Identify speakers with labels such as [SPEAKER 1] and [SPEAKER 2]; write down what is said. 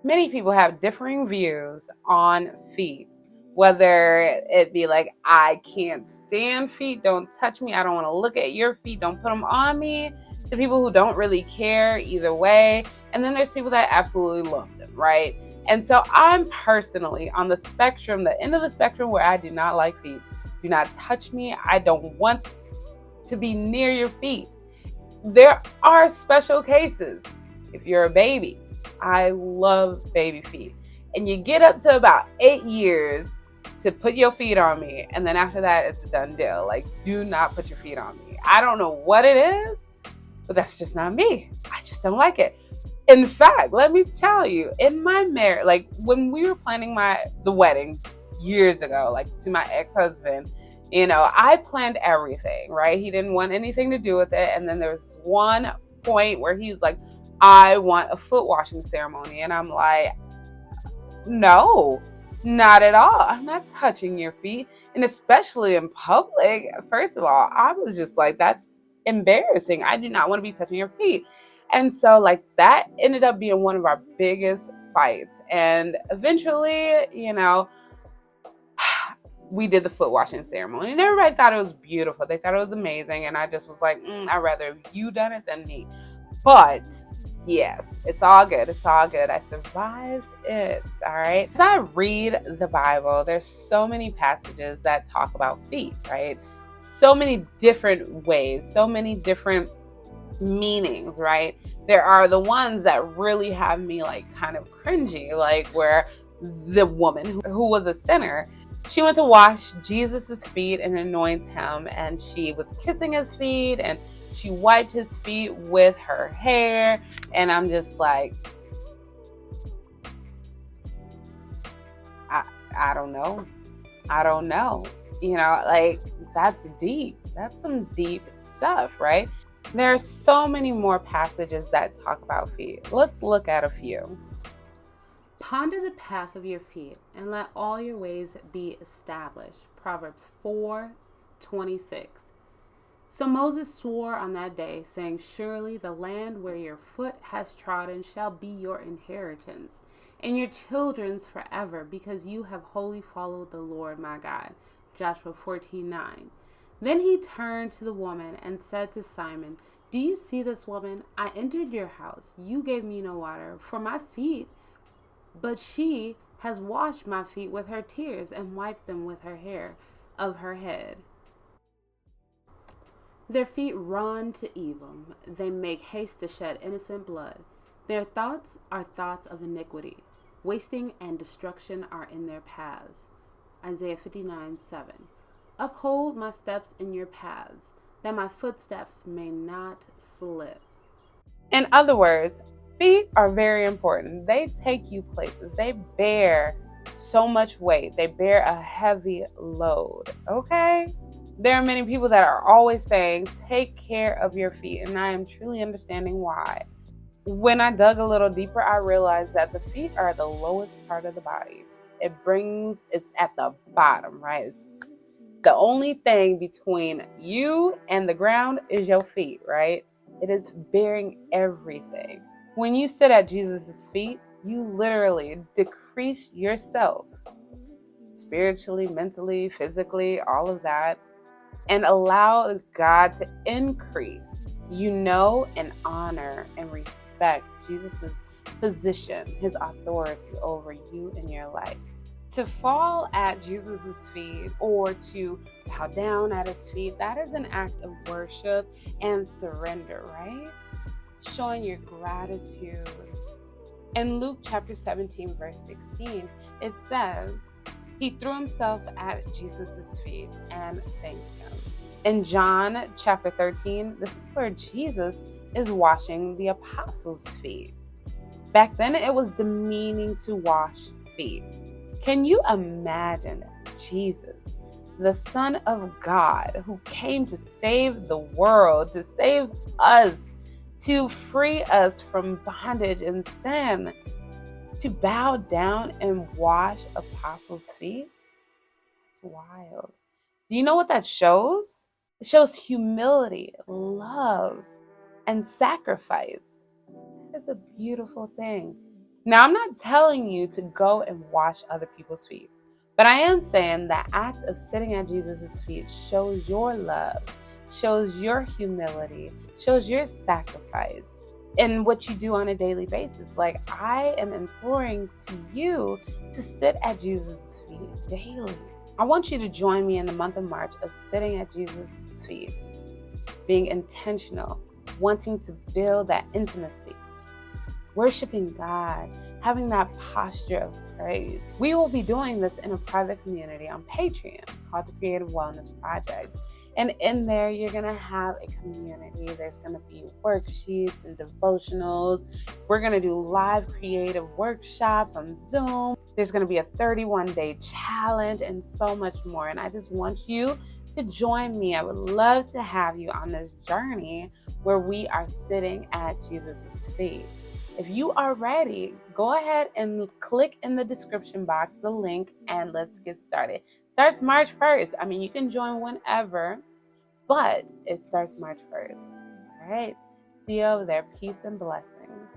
[SPEAKER 1] Many people have differing views on feet, whether it be like, I can't stand feet, don't touch me, I don't want to look at your feet, don't put them on me, to people who don't really care either way. And then there's people that absolutely love them, right? And so I'm personally on the spectrum, the end of the spectrum, where I do not like feet. Do not touch me. I don't want to be near your feet. There are special cases. If you're a baby, I love baby feet. And you get up to about 8 years to put your feet on me. And then after that, it's a done deal. Like, do not put your feet on me. I don't know what it is, but that's just not me. I just don't like it. In fact, let me tell you, in my marriage, like when we were planning the wedding years ago, like to my ex-husband, I planned everything, right? He didn't want anything to do with it. And then there was one point where he's like, I want a foot washing ceremony. And I'm like, no, not at all. I'm not touching your feet. And especially in public, first of all, I was just like, that's embarrassing. I do not want to be touching your feet. And so like that ended up being one of our biggest fights. And eventually, we did the foot washing ceremony and everybody thought it was beautiful. They thought it was amazing. And I just was like, I'd rather you done it than me. But yes, it's all good. It's all good. I survived it. All right. As I read the Bible, there's so many passages that talk about feet, right? So many different ways, so many different meanings, right? There are the ones that really have me like kind of cringy, like where the woman who was a sinner, she went to wash Jesus's feet and anoint him, and she was kissing his feet and she wiped his feet with her hair. And I'm just like, I don't know. I don't know. Like that's deep. That's some deep stuff, right? There are so many more passages that talk about feet. Let's look at a few.
[SPEAKER 2] Ponder the path of your feet, and let all your ways be established. Proverbs 4:26. So Moses swore on that day, saying, surely the land where your foot has trodden shall be your inheritance, and your children's forever, because you have wholly followed the Lord my God. Joshua 14:9. Then he turned to the woman and said to Simon, do you see this woman? I entered your house. You gave me no water for my feet, but she has washed my feet with her tears and wiped them with her hair of her head. Their feet run to evil. They make haste to shed innocent blood. Their thoughts are thoughts of iniquity. Wasting and destruction are in their paths. Isaiah 59:7. Uphold my steps in your paths, that my footsteps may not slip.
[SPEAKER 1] In other words, feet are very important. They take you places. They bear so much weight. They bear a heavy load. Okay? There are many people that are always saying, take care of your feet. And I am truly understanding why. When I dug a little deeper, I realized that the feet are the lowest part of the body. It's at the bottom, right? It's the only thing between you and the ground is your feet, right? It is bearing everything. When you sit at Jesus' feet, you literally decrease yourself spiritually, mentally, physically, all of that, and allow God to increase. And honor and respect Jesus' position, his authority over you and your life. To fall at Jesus' feet or to bow down at his feet, that is an act of worship and surrender, right? Showing your gratitude. In Luke chapter 17, verse 16, it says, he threw himself at Jesus' feet and thanked him. In John chapter 13, this is where Jesus is washing the apostles' feet. Back then, it was demeaning to wash feet. Can you imagine Jesus, the Son of God, who came to save the world, to save us, to free us from bondage and sin, to bow down and wash apostles' feet? It's wild. Do you know what that shows? It shows humility, love, and sacrifice. It's a beautiful thing. Now, I'm not telling you to go and wash other people's feet, but I am saying the act of sitting at Jesus' feet shows your love, shows your humility, shows your sacrifice in what you do on a daily basis. Like, I am imploring to you to sit at Jesus' feet daily. I want you to join me in the month of March of sitting at Jesus' feet, being intentional, wanting to build that intimacy, worshiping God, having that posture of praise. We will be doing this in a private community on Patreon called the Creative Wellness Project. And in there, you're going to have a community. There's going to be worksheets and devotionals. We're going to do live creative workshops on Zoom. There's going to be a 31-day challenge and so much more. And I just want you to join me. I would love to have you on this journey where we are sitting at Jesus' feet. If you are ready, go ahead and click in the description box, the link, and let's get started. Starts March 1st. I mean, you can join whenever, but it starts March 1st. All right. See you over there. Peace and blessings.